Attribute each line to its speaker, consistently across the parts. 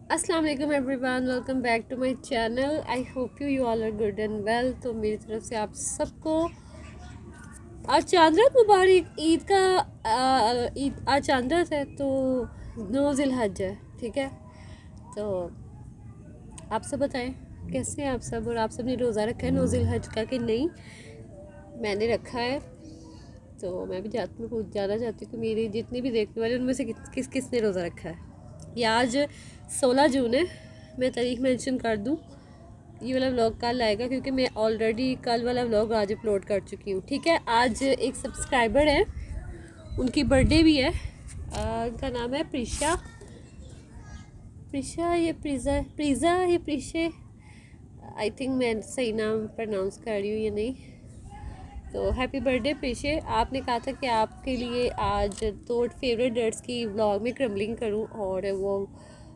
Speaker 1: अस्सलाम वालेकुम everyone, welcome back to my channel. I hope you all are good and well. तो मेरी तरफ से आप सबको आज चांद्रत मुबारक। ईद का ईद आज चांद्रत है तो 9 ज़िलहज है, ठीक है। तो आप सब बताएं कैसे हैं आप सब, और आप सब ने रोज़ा रखा है 9 ज़िलहज का कि नहीं। मैंने रखा है, तो मैं भी जाना चाहती हूँ कि मेरी जितनी भी देखने वाले उनमें से किस किस ने रोज़ा रखा है। ये आज 16 जून है। मैं तारीख मेंशन कर दूँ। ये वाला व्लॉग कल आएगा क्योंकि मैं ऑलरेडी कल वाला व्लॉग आज अपलोड कर चुकी हूँ, ठीक है। आज एक सब्सक्राइबर है, उनकी बर्थडे भी है। उनका नाम है प्रिशा। प्रिशा ये प्रीज़ा ये प्रिशे, आई थिंक मैं सही नाम प्रोनाउंस कर रही हूँ या नहीं। तो हैप्पी बर्थडे प्रिशे। आपने कहा था कि आपके लिए आज दो फेवरेट डेट्स की व्लॉग में क्रम्बलिंग करूँ और वो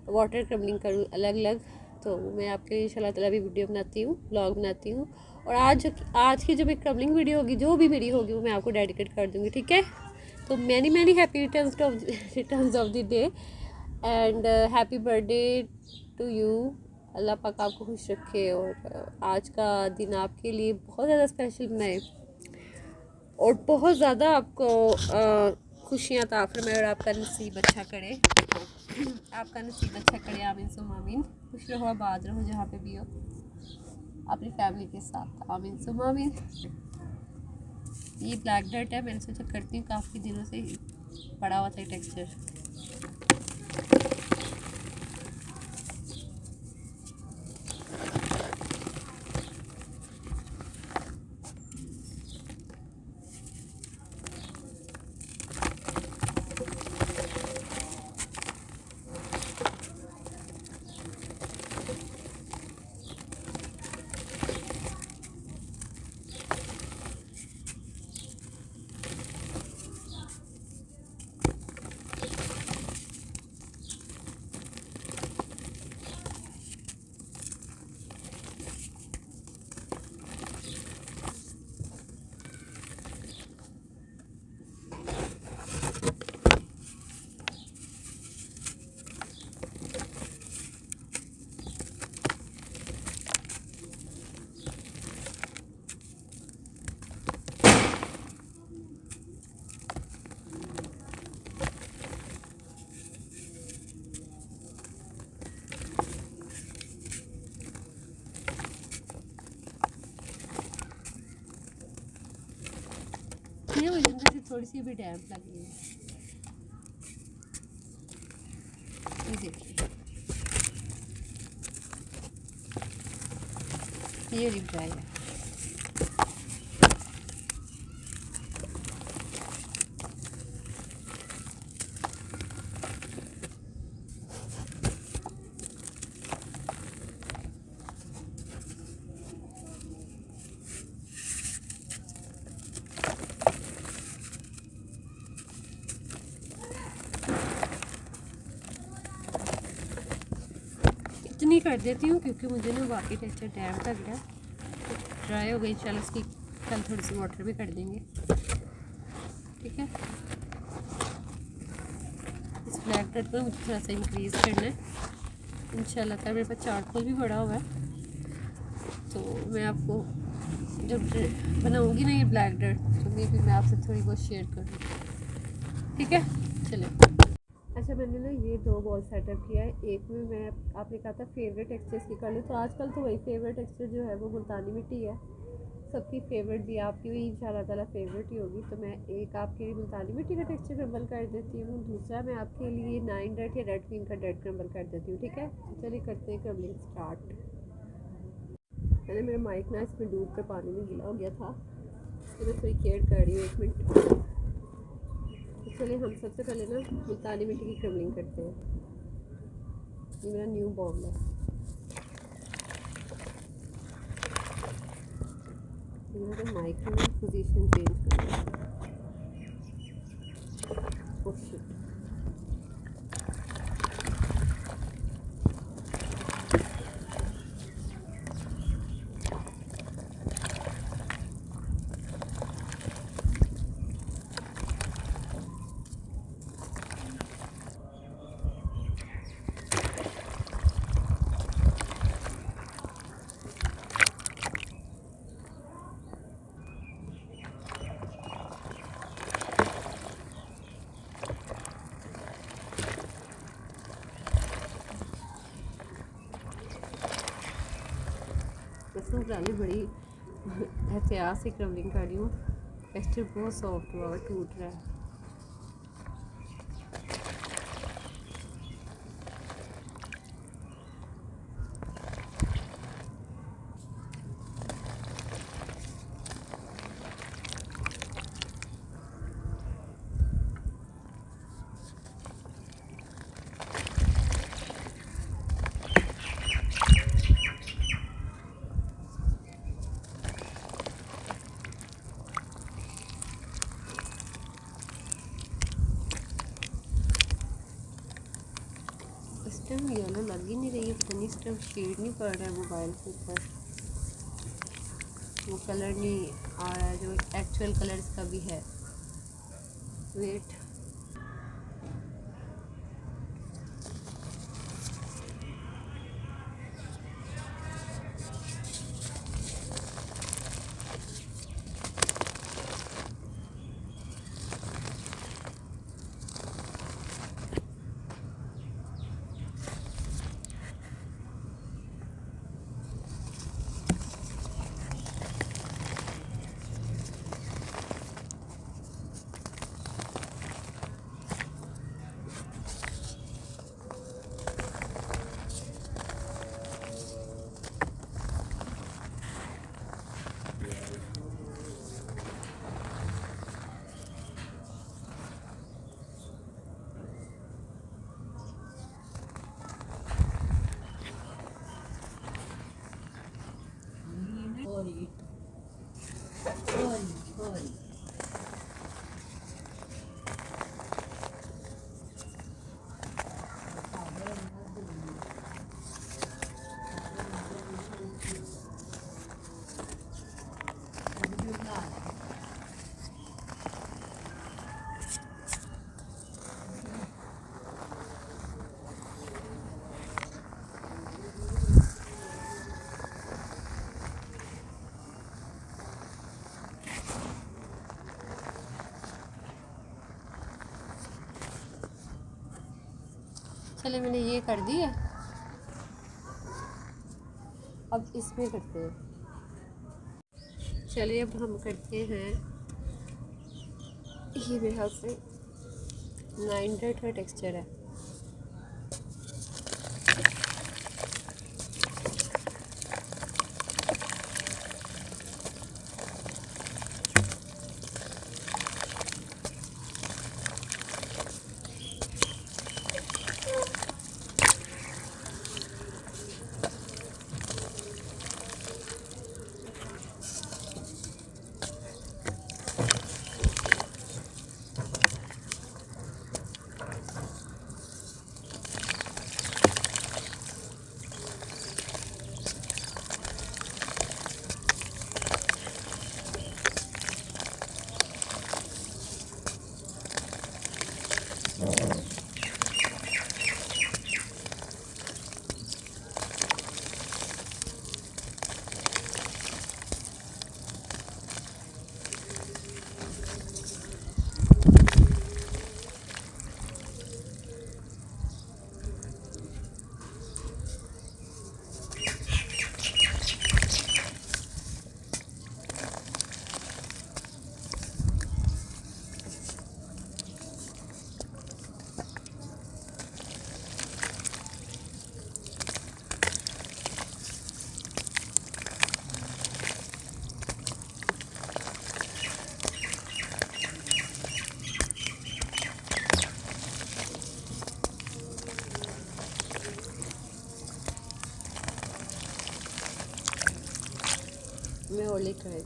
Speaker 1: वाटर क्रम्बलिंग करूँ अलग अलग। तो मैं आपके लिए इंशाल्लाह ताला भी वीडियो बनाती हूँ, व्लॉग बनाती हूँ। और आज की जो भी क्रम्बलिंग वीडियो होगी, जो भी मेरी होगी, वो मैं आपको डेडिकेट कर दूँगी, ठीक है। तो many many happy returns of the day and happy birthday to you. अल्लाह पाक आपको खुश रखे और आज का दिन आपके लिए बहुत ज़्यादा स्पेशल बनाए और बहुत ज़्यादा आपको खुशियाँ अता फरमाए और आपका नसीब अच्छा करे। आपका नसीब अच्छा करे, आमीन सुम आमीन। खुश रहो, आबाद रहो जहाँ पे भी हो, अपनी फैमिली के साथ, आमीन सुम आमीन। ये ब्लैक डर्ट है, मैंने सोचा करती हूँ, काफ़ी दिनों से पड़ा हुआ था टेक्सचर। ये मुझे अंदर से थोड़ी सी भी डैम्प लगी है, ये देखिए, ये रिप ड्राई है। इतनी कर देती हूँ क्योंकि मुझे ना बाकी टेक्सचर डैम्प लग रहा है। ड्राई हो गई, चलो इसकी कल थोड़ी सी वाटर भी कर देंगे, ठीक है। इस ब्लैक डॉट को मुझे थोड़ा सा इंक्रीज़ करना है इंशाल्लाह। का मेरे पास चारकोल भी पड़ा हुआ है, तो मैं आपको जब बनाऊंगी ना ये ब्लैक डॉट, तो मे भी मैं आपसे थोड़ी बहुत शेयर करूँ, ठीक है। चलिए, अच्छा मैंने ना ये दो बॉल सेटअप किया है। एक में मैं, आपने कहा था फेवरेट टेक्सचर्स की कर लूँ, तो आजकल तो वही फेवरेट टेक्सचर जो है वो मुल्तानी मिट्टी है। सबकी फेवरेट भी, आपकी भी इंशाल्लाह ताला फेवरेट ही होगी। तो मैं एक आपके लिए मुल्तानी मिट्टी का टेक्सचर क्रम्बल कर देती हूँ, दूसरा मैं आपके लिए 9 डेट या रेड क्वीन का डेट क्रम्बल कर देती हूँ, ठीक है। तो चलिए करते हैं क्रम्बलिंग स्टार्ट। मैंने मेरा माइक ना इसमें डूब कर पानी में गीला हो गया था, तो मैं थोड़ी केयर कर रही हूँ, 1 मिनट। तो चलिए हम सबसे पहले ना मुल्तानी मिट्टी की क्रम्बलिंग करते हैं। ये मेरा न्यू बॉल है, मेरा माइक में पोजीशन चेंज करना है। ओह शिट, तो फिलहाल बड़ी एहतियात से क्रवलिंग कर रही हूँ। टेक्सचर बहुत सॉफ्ट हुआ और टूट रहा है। इस टाइम येलो लग ही नहीं रही है, पता नहीं इस टाइम शेड नहीं पड़ रहा है मोबाइल के ऊपर, वो कलर नहीं आ रहा है जो एक्चुअल कलर इसका भी है। वेट, चले मैंने ये कर दिया, अब इसमें करते हैं। चलिए अब हम करते हैं, ये मेरे हाथ से 900 का टेक्सचर है। मैं और लेकर आई।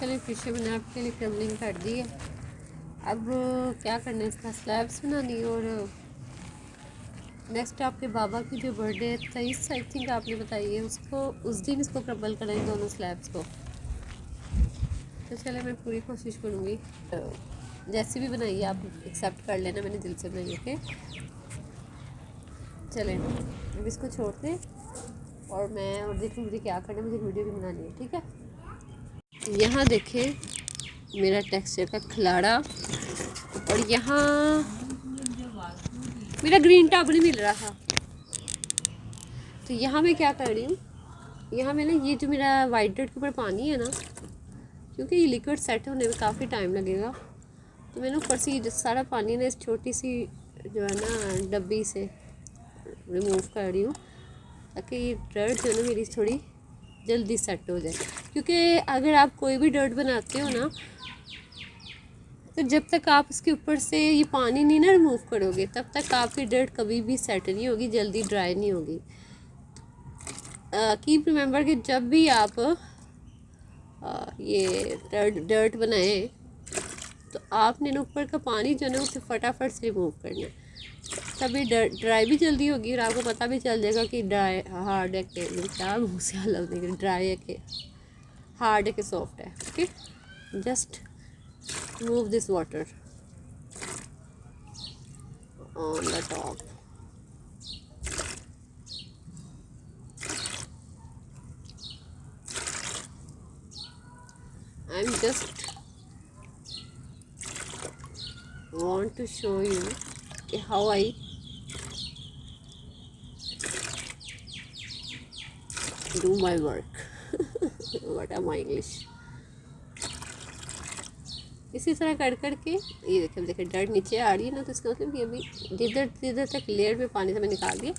Speaker 1: चलिए फिशे मैंने आपके लिए क्रम्बलिंग कर दी है। अब क्या करना है, इसका स्लैब्स बनानी। और नेक्स्ट आपके बाबा की जो बर्थडे है 23 आई थिंक आपने बताई है, उसको उस दिन इसको क्रम्बल करेंगे दोनों स्लैब्स को। तो चले मैं पूरी कोशिश करूँगी, जैसी भी बनाइए आप एक्सेप्ट कर लेना, मैंने दिल से बनाई। ओके चलें अब इसको छोड़ते हैं और मैं और देखूँ मुझे क्या करना है, मुझे वीडियो भी बनानी है। ठीक है, यहाँ देखें मेरा टेक्सचर का खिलाड़ा, और यहाँ मेरा ग्रीन टॉप नहीं मिल रहा था। तो यहाँ मैं क्या कर रही हूँ, यहाँ मैंने ये जो मेरा वाइट डॉट के ऊपर पानी है ना, क्योंकि ये लिक्विड सेट होने में काफ़ी टाइम लगेगा, तो मैंने ऊपर से ये सारा पानी ना इस छोटी सी जो है ना डब्बी से रिमूव कर रही हूँ, ताकि ये डर्ट जो है ना मेरी थोड़ी जल्दी सेट हो जाए। क्योंकि अगर आप कोई भी डर्ट बनाते हो ना, तो जब तक आप उसके ऊपर से ये पानी नहीं ना रिमूव करोगे, तब तक आपकी डर्ट कभी भी सेट नहीं होगी, जल्दी ड्राई नहीं होगी। कीप रिमेंबर कि जब भी आप ये डर्ट बनाएं, तो आपने ना ऊपर का पानी जो है ना उसे फटाफट से रिमूव करना है, तभी ड्राई भी जल्दी होगी और आपको पता भी चल जाएगा कि ड्राई हार्ड है कि क्या मुँह से अलग नहीं, ड्राई है कि हार्ड है कि सॉफ्ट है। Okay just move this water on the top. I'm just want to show you how I do my work. What am I English? इसी तरह कर करके ये देखिए डर्ट नीचे आ रही है ना, तो इसका मतलब कि अभी जिधर तक लेयर में पानी से मैं निकाल दिया।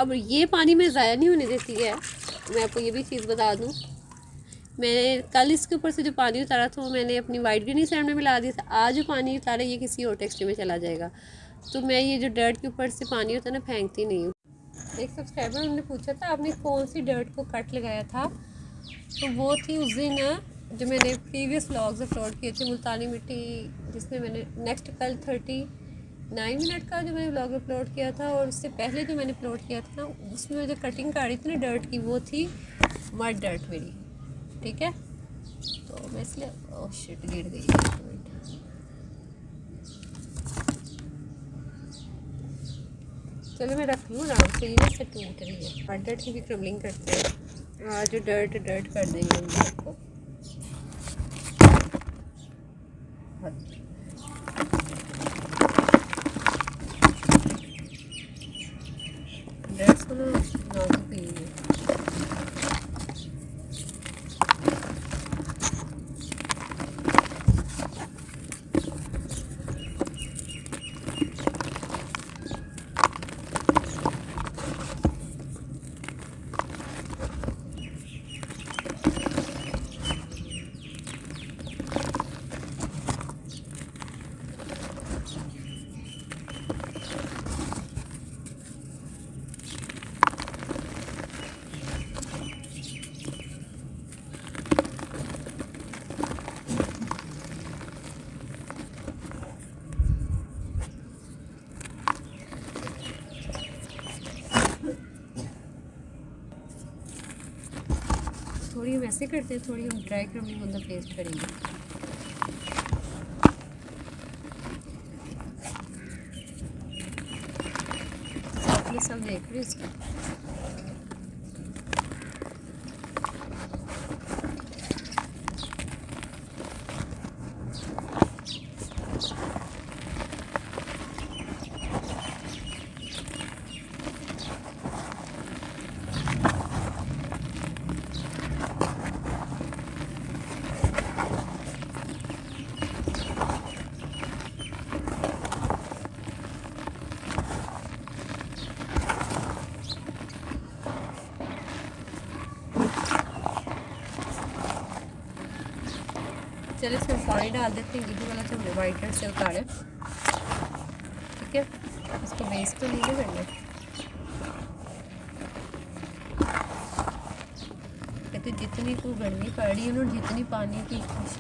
Speaker 1: अब ये पानी मैं ज़ाया नहीं होने देती है। मैं आपको ये भी चीज़ बता दूँ, मैंने कल इसके ऊपर से जो पानी उतारा था वो मैंने अपनी वाइट ग्रीनी सैंड में मिला दिया था। आज जो पानी उतारा ये किसी और टेक्सचर में चला जाएगा, तो मैं ये जो डर्ट के ऊपर से पानी होता है ना फेंकती नहीं हूँ। एक सब्सक्राइबर उन्होंने पूछा था आपने कौन सी डर्ट को कट लगाया था, तो वो थी उस दिन जो मैंने प्रीवियस व्लॉग्स अपलोड किए थे मुल्तानी मिट्टी, जिसमें मैंने नेक्स्ट कल 39 मिनट का जो मैंने व्लॉग अपलोड किया था, और उससे पहले जो मैंने अपलोड किया था ना उसमें जो कटिंग कर रही थी ना डर्ट की, वो थी मड डर्ट मेरी। ठीक है, तो मैं इसलिए ओह शिट गिर गई। चलो मैं रख लूँ आराम से, ये से टूट रही है। मड डर्ट की भी क्रम्बलिंग करते हैं आज, जो डर्ट कर देंगे हम आपको। ड्रेस को ना नाजुक ही है। थोड़ी हम ऐसे करते हैं, थोड़ी हम dry crumbling on the paste करेंगे। आपने सब देख रहे इसका। चलिए इसमें पानी डाल देते हैं, ये वाला जो हमने वाइट डर्ट से उतारा। ठीक है, इसको वेस्ट तो नहीं करना, तो जितनी को गर्मी पड़ रही है और जितनी पानी की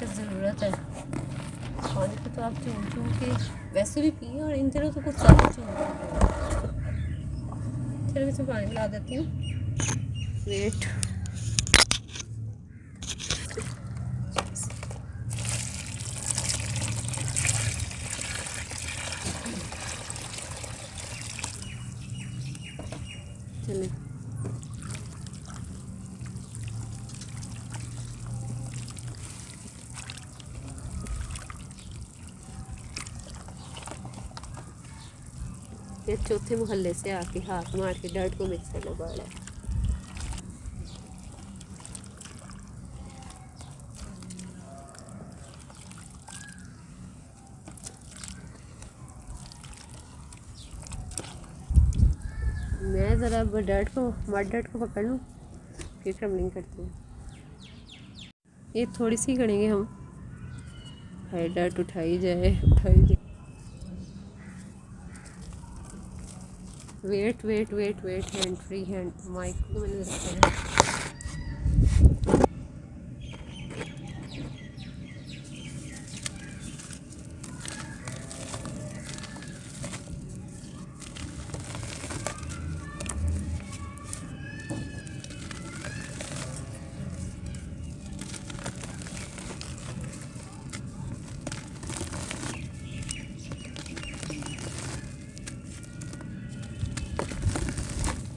Speaker 1: ज़रूरत है, पानी को तो आप चूम चूम के वैसे भी पिए, और इन दिनों तो कुछ ज़्यादा चूम के। चलो इसमें पानी मिला देती हूँ। वेट, चले ये चौथे मोहल्ले से आके हाथ मार के डर्ट को मिक्सर में डाला है। मैं ज़रा मड डर्ट को पकड़ लूँ, फिर क्रमलिंग करती हूँ। ये थोड़ी सी करेंगे हम, हाई डर्ट उठाई जाए। Wait wait wait wait, hand free, hand mic को मैंने रखा है।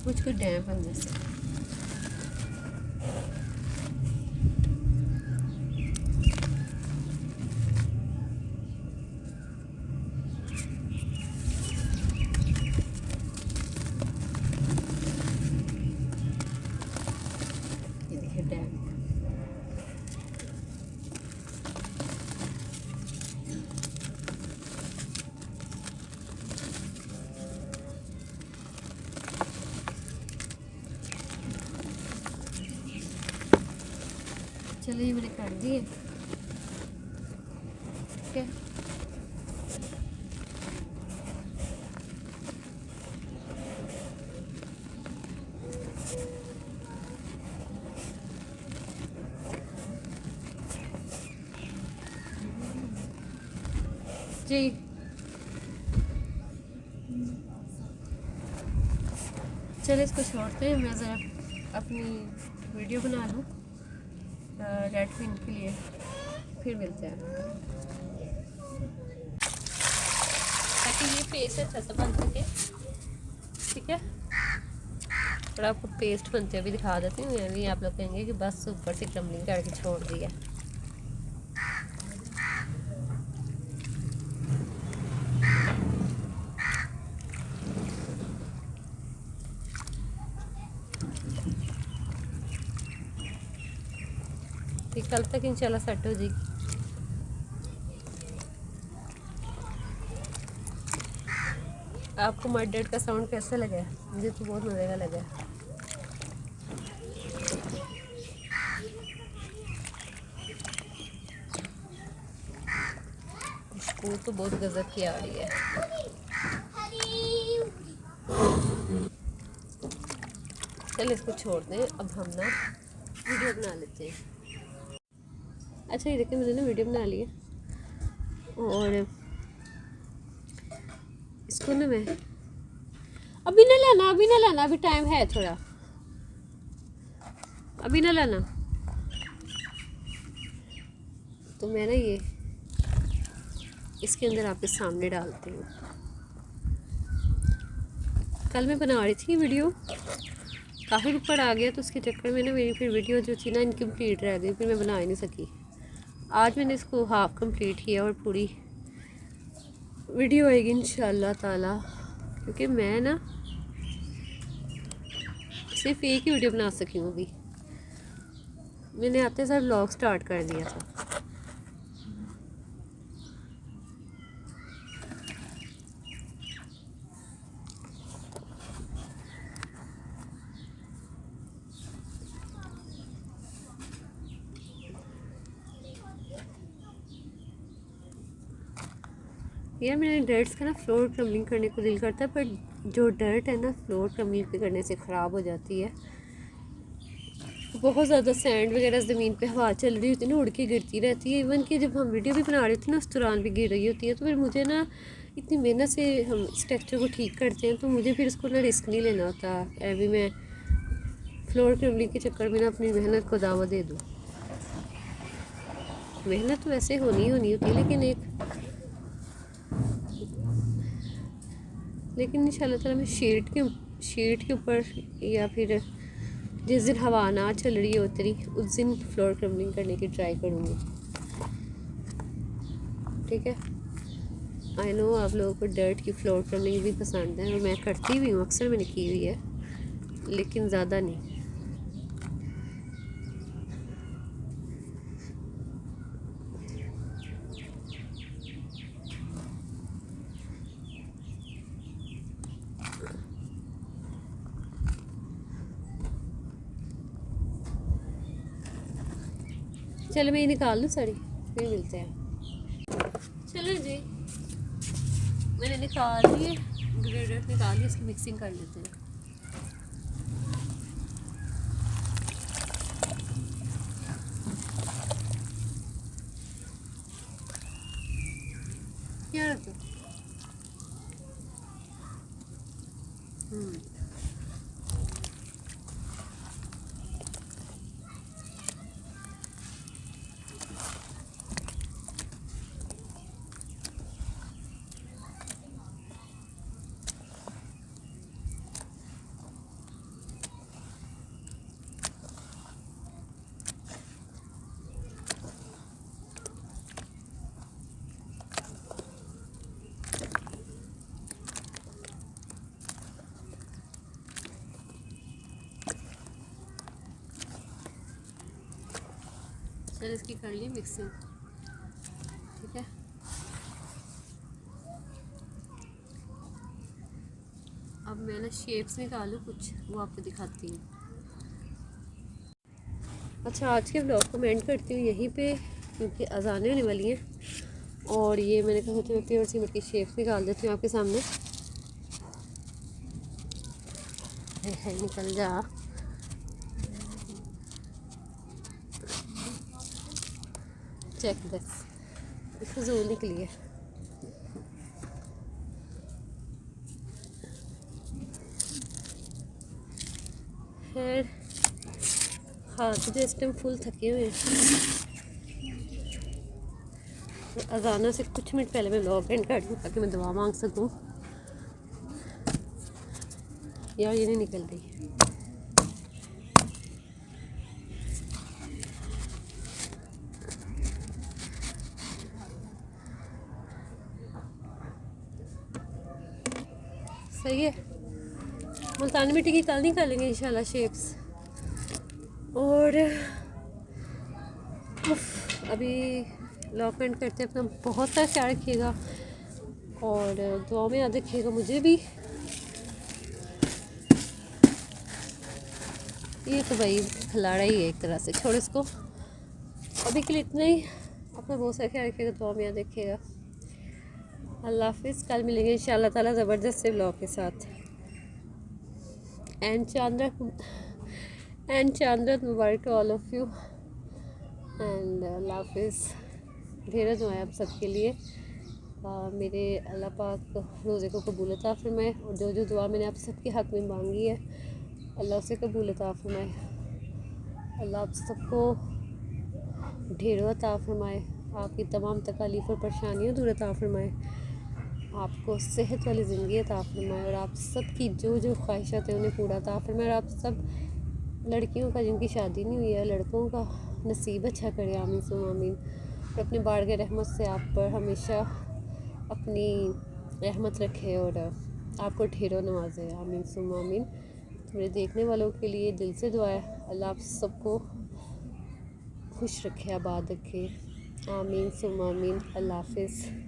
Speaker 1: कुछ डैम्प अंदर से। ये देखिए डैम्प। चलिए मैंने कर दिए। ठीक है, जी चलिए इसको छोड़ते हैं। मैं ज़रा अपनी वीडियो बना लूँ रेड पिन के लिए, फिर मिलते हैं। ताकि ये पेस्ट अच्छा सा बन सके। ठीक है, और आपको पेस्ट बनते हुए दिखा देती हूँ। यानी आप लोग कहेंगे कि बस ऊपर से क्रम्बलिंग करके छोड़ दिया। कल तक इंशाल्लाह सेट हो जाएगी। आपको मड डर्ट का साउंड कैसा लगा? मुझे तो बहुत मज़े का लगा। खुशबू तो बहुत गजब की आ रही है। चल इसको छोड़ दें, अब हम ना वीडियो बना लेते हैं। अच्छा ये देखिए, मैंने ना वीडियो बना ली है, और इसको ना मैं अभी ना लाना, अभी टाइम है थोड़ा, अभी ना लाना। तो मैं ना ये इसके अंदर आपके सामने डालती हूँ। कल मैं बना रही थी वीडियो, काफ़ी ऊपर आ गया, तो उसके चक्कर में ना मेरी फिर वीडियो जो थी ना इनकम्प्लीट रह गई, फिर मैं बना ही नहीं सकी। आज मैंने इसको हाफ कंप्लीट किया और पूरी वीडियो आएगी इंशाल्लाह ताला, क्योंकि मैं ना सिर्फ एक ही वीडियो बना सकी हूँ। अभी मैंने आते साथ व्लॉग स्टार्ट कर दिया था। यार मेरे डर्ट्स का ना फ्लोर क्रम्बलिंग करने को दिल करता है, पर जो डर्ट है ना फ्लोर क्रम्बलिंग करने से ख़राब हो जाती है। तो बहुत ज़्यादा सैंड वगैरह ज़मीन पे हवा चल रही होती है ना, उड़ के गिरती रहती है। इवन कि जब हम वीडियो भी बना रहे थे ना, उस दौरान भी गिर रही होती है। तो फिर मुझे ना इतनी मेहनत से हम इस टेक्सचर को ठीक करते हैं, तो मुझे फिर इसको ना रिस्क नहीं लेना होता। अभी मैं फ्लोर क्रम्बलिंग के चक्कर में ना अपनी मेहनत को दावा दे दूँ। मेहनत तो वैसे होनी होती है, लेकिन इंशाल्लाह ताला मैं शीट के ऊपर या फिर जिस दिन हवा ना चल रही हो उतनी, उस दिन फ्लोर क्रम्बलिंग करने की ट्राई करूँगी। ठीक है, आई नो आप लोगों को डर्ट की फ्लोर क्रम्बलिंग भी पसंद है, और मैं करती भी हूँ, अक्सर मैंने की हुई है, लेकिन ज़्यादा नहीं। चलो मैं ये निकाल लूँ साड़ी, फिर मिलते हैं। चलो जी, मैंने निकाल लिए, ग्रेडेड निकाल लिए, इसकी मिक्सिंग कर लेते हैं। क्या रखो? चलो इसकी कर ली मिक्सिंग। ठीक है, अब मैं ना शेप्स निकालूँ कुछ, वो आपको दिखाती हूँ। अच्छा, आज के ब्लॉग को मैं एंड करती हूँ यहीं पे, क्योंकि अज़ानें होने वाली हैं। और ये मैंने कहा था मैं प्योर सीमेंट की शेप्स निकाल देती हूँ आपके सामने। है निकल जा। चेक दिस, फजूल निकली है। खैर हाथ जो इस टाइम फुल थके हुए हैं, तो अजाना से कुछ मिनट पहले मैं ब्लॉग एंड कर दूँ ताकि मैं दवा मांग सकूँ। यार ये नहीं निकल रही। सही है, मुल्तानी मिट्टी की कल निकालेंगे इंशाल्लाह शेप्स। और अभी लॉक एंड करते हैं। अपना बहुत सारा ख्याल रखिएगा और दुआ में याद रखिएगा मुझे भी। ये तो भाई खिलाड़ा ही है एक तरह से, छोड़ इसको, अभी के लिए इतना ही। अपना बहुत सारा ख्याल रखिएगा, दुआ में याद रखिएगा। अल्लाह हाफिज़, कल मिलेंगे इंशाल्लाह ताला ज़बरदस्त से ब्लॉग के साथ। एंड चांद मुबारक to all of you and अल्लाह हाफिज़। ढेर दुआएं आप सबके लिए। मेरे अल्लाह पाक रोज़े को कबूल अता फरमाए, और जो जो दुआ मैंने आप सबके हक़ में मांगी है अल्लाह उसे कबूल अता फरमाए। अल्लाह आप सबको ढेरों अता फरमाए, आपकी तमाम तकालीफ और परेशानियाँ दूर अता फरमाए, आपको सेहत वाली ज़िंदगी अता फरमाए, और आप सब की जो जो ख्वाहिशात हैं उन्हें पूरा अता फरमाए। और आप सब लड़कियों का जिनकी शादी नहीं हुई है, लड़कों का नसीब अच्छा करे, आमीन सुम्मा आमीन। और अपने बारगाह रहमत से आप पर हमेशा अपनी रहमत रखे और आपको ढेरों नवाजे, आमीन सुम्मा आमीन। तो मेरे देखने वालों के लिए दिल से दुआ है, अल्लाह आप सबको खुश रखे, आबाद रखे, आमीन सुम्मा आमीन। अल्लाह हाफिज़।